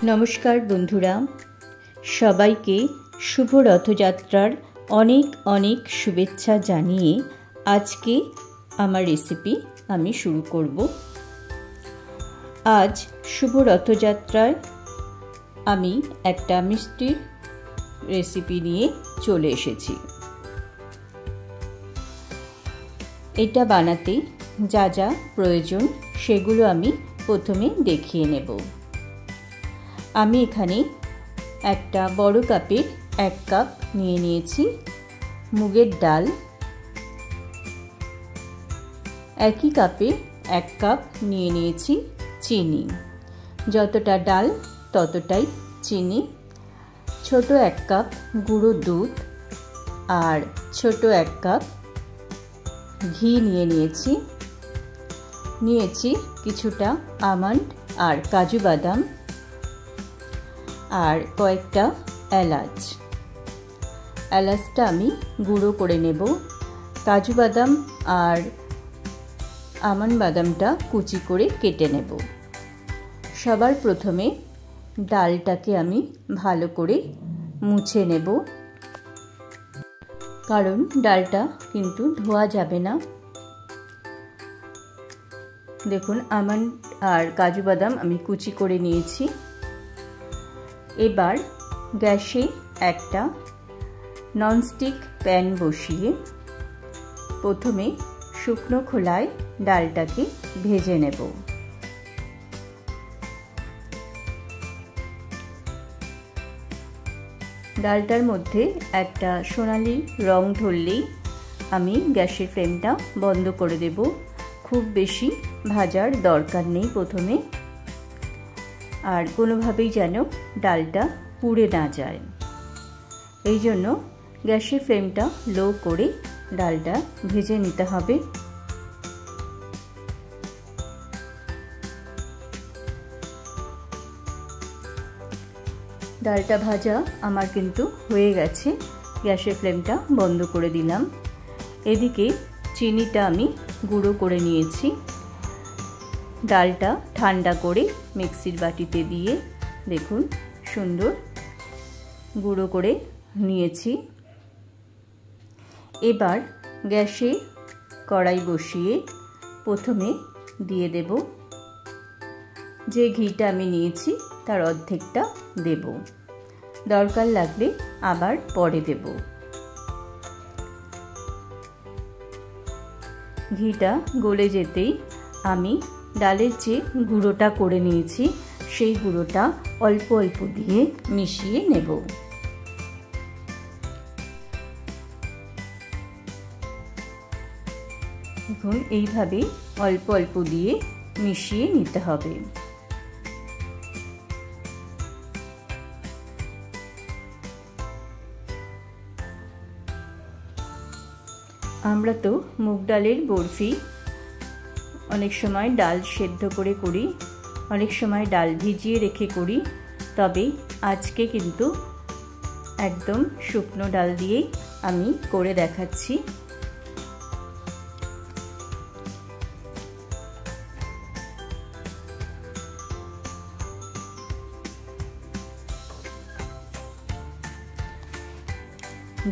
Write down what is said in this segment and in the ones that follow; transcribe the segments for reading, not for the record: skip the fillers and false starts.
নমস্কার বন্ধুরা, সবাইকে শুভ রথযাত্রার অনেক অনেক শুভেচ্ছা জানিয়ে আজকে আমার রেসিপি আমি শুরু করব। আজ শুভ রথযাত্রায় আমি একটা মিষ্টির রেসিপি নিয়ে চলে এসেছি। এটা বানাতে যা যা প্রয়োজন সেগুলো আমি প্রথমে দেখিয়ে নেব। আমি এখানে একটা বড় কাপের 1 কাপ নিয়ে নিয়েছি মুগের ডাল, একই কাপে 1 কাপ নিয়ে নিয়েছি চিনি, যতটা ডাল ততটাই চিনি, ছোট 1 কাপ গুঁড়ো দুধ আর ছোট 1 কাপ ঘি নিয়ে নিয়েছি কিছুটা আমন্ড আর কাজু বাদাম আর কয়েকটা এলাচটা আমি গুঁড়ো করে নেব। কাজু বাদাম আর আমন্ড বাদামটা কুচি করে কেটে নেব। সবার প্রথমে ডালটাকে আমি ভালো করে মুছে নেব, কারণ ডালটা কিন্তু ধোয়া যাবে না। দেখুন, আমন্ড আর কাজু বাদাম আমি কুচি করে নিয়েছি। এবার গ্যাসে একটা ননস্টিক প্যান বসিয়ে প্রথমে শুকনো খোলায় ডালটাকে ভেজে নেব। ডালটার মধ্যে একটা সোনালি রং ধরলেই আমি গ্যাসের ফ্লেমটা বন্ধ করে দেব। খুব বেশি ভাজার দরকার নেই প্রথমে, আর কোনোভাবেই যেন ডালটা পুড়ে না যায়। এই জন্য গ্যাসের ফ্লেমটা লো করে ডালটা ভেজে নিতে হবে। ডালটা ভাজা আমার কিন্তু হয়ে গেছে, গ্যাসের ফ্লেমটা বন্ধ করে দিলাম। এদিকে চিনিটা আমি গুঁড়ো করে নিয়েছি। ডালটা ঠান্ডা করে মিক্সির বাটিতে দিয়ে দেখুন সুন্দর গুঁড়ো করে নিয়েছি। এবার গ্যাসে কড়াই বসিয়ে প্রথমে দিয়ে দেব যে ঘিটা আমি নিয়েছি তার অর্ধেকটা দেব, দরকার লাগলে আবার পরে দেব। ঘিটা গলে যেতেই আমি ডালের যে গুঁড়োটা করে নিয়েছি সেই গুঁড়োটা অল্প অল্প দিয়ে মিশিয়ে নেব। দেখুন, এইভাবে অল্প অল্প দিয়ে মিশিয়ে নিতে হবে। আমরা তো মুগ ডালের বরফি অনেক সময় ডাল সেদ্ধ করে করি, অনেক সময় ডাল ভিজিয়ে রেখে করি, তবে আজকে কিন্তু একদম শুকনো ডাল দিয়েই আমি করে দেখাচ্ছি।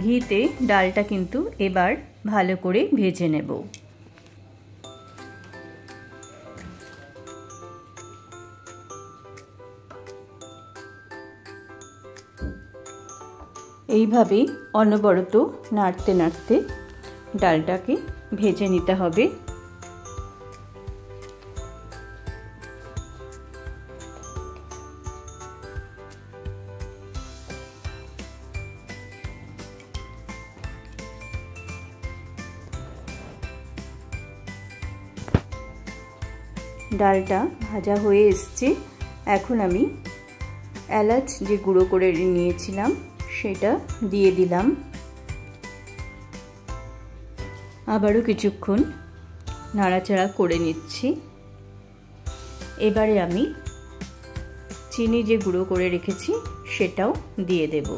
ঘিতে ডালটা কিন্তু এবার ভালো করে ভেজে নেব। এইভাবে অনবরত নাড়তে নাড়তে ডালটাকে ভেজে নিতে হবে। ডালটা ভাজা হয়ে এসছে। এখন আমি এলাচ যে গুঁড়ো করে নিয়েছিলাম সেটা দিয়ে দিলাম। আবারও কিছুক্ষণ নাড়াচাড়া করে নিচ্ছি। এবারে আমি চিনি যে গুঁড়ো করে রেখেছি সেটাও দিয়ে দেব,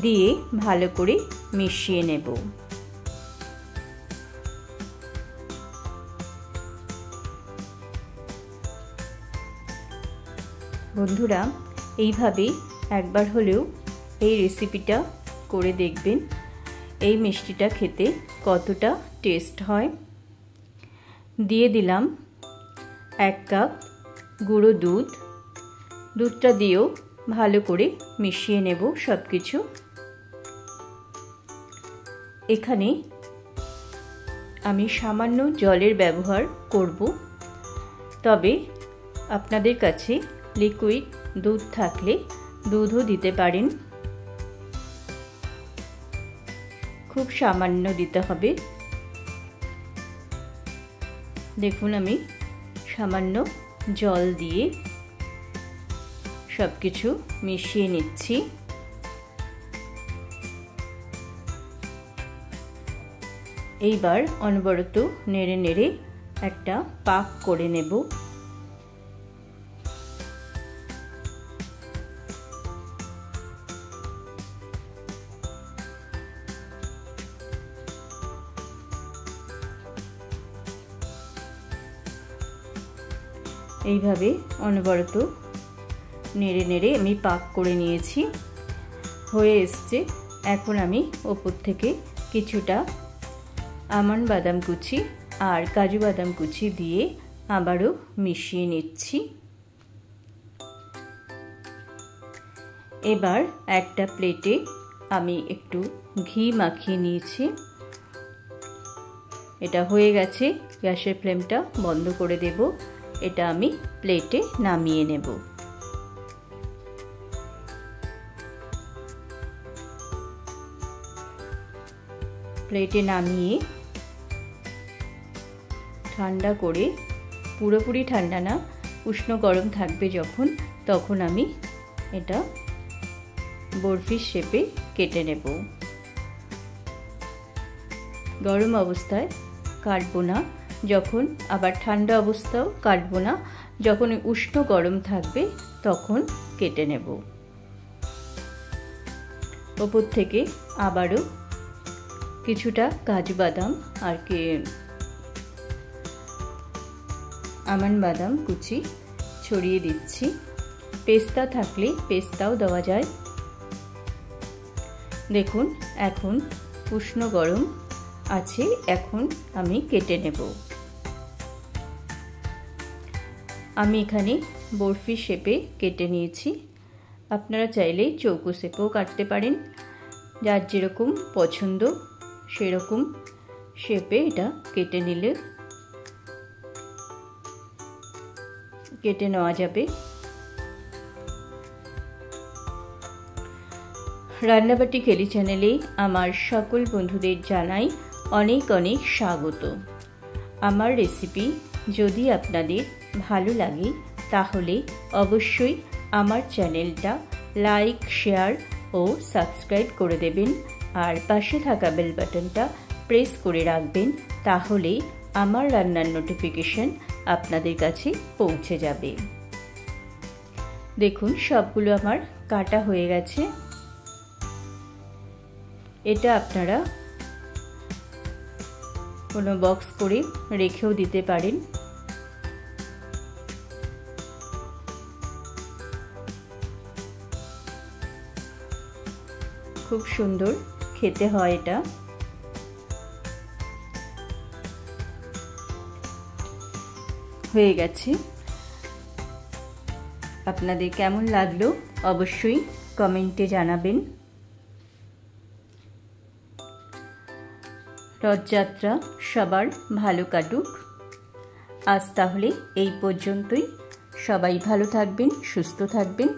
দিয়ে ভালো করে মিশিয়ে নেব। বন্ধুরা, এইভাবে একবার হলেও এই রেসিপিটা করে দেখবেন এই মিষ্টিটা খেতে কতটা টেস্ট হয়। দিয়ে দিলাম 1 কাপ গুঁড়ো দুধ। দুধটা দিয়েও ভালো করে মিশিয়ে নেব সব কিছু। এখানে আমি সামান্য জলের ব্যবহার করব, তবে আপনাদের কাছে লিকুইড দুধ থাকলে দুধও দিতে পারেন। খুব সামান্য দিতে হবে। দেখুন আমি সামান্য জল দিয়ে সব কিছু মিশিয়ে নিচ্ছি। এইবার অনবরত নেড়ে নেড়ে একটা পাক করে নেব। এইভাবে অনবরত নেড়ে নেড়ে আমি পাক করে নিয়েছি, হয়ে এসছে। এখন আমি ওপর থেকে কিছুটা আমন্ড বাদাম কুচি আর কাজু বাদাম কুচি দিয়ে আবারও মিশিয়ে নিচ্ছি। এবার একটা প্লেটে আমি একটু ঘি মাখিয়ে নিয়েছি। এটা হয়ে গেছে, গ্যাসের ফ্লেমটা বন্ধ করে দেব। এটা আমি প্লেটে নামিয়ে নেব। প্লেটে নামিয়ে ঠান্ডা করে, পুরোপুরি ঠান্ডা না, উষ্ণ গরম থাকবে যখন, তখন আমি এটা বরফির শেপে কেটে নেব। গরম অবস্থায় কাটবো না, যখন আবার ঠান্ডা অবস্থাও কাটবো না, যখন উষ্ণ গরম থাকবে তখন কেটে নেব। ওপর থেকে আবারও কিছুটা কাজু বাদাম আর আমন্ড বাদাম কুচি ছড়িয়ে দিচ্ছি। পেস্তা থাকলে পেস্তাও দেওয়া যায়। দেখুন এখন উষ্ণ গরম আছে, এখন আমি কেটে নেব। আমি এখানে বরফি শেপে কেটে নিয়েছি। আপনারা চাইলে চৌকো শেপেও কাটতে পারেন, যার যেরকম পছন্দ সেরকম শেপে এটা কেটে নেওয়া যাবে। রান্নাবাটি খেলি চ্যানেলে আমার সকল বন্ধুদের জানাই অনেক অনেক স্বাগত। আমার রেসিপি যদি আপনাদের ভালো লাগে তাহলে অবশ্যই আমার চ্যানেলটা লাইক, শেয়ার ও সাবস্ক্রাইব করে দেবেন, আর পাশে থাকা বেল বাটনটা প্রেস করে রাখবেন, তাহলে আমার রান্নার নোটিফিকেশন আপনাদের কাছে পৌঁছে যাবে। দেখুন সবগুলো আমার কাটা হয়ে গেছে। এটা আপনারা কোনো বক্স করে রেখেও দিতে পারেন। খুব সুন্দর খেতে হয় এটা। হয়ে গেছে। আপনাদের কেমন লাগলো অবশ্যই কমেন্টে জানাবেন। রথযাত্রা সবার ভালো কাটুক। আজ তাহলে এই পর্যন্তই। সবাই ভালো থাকবেন, সুস্থ থাকবেন।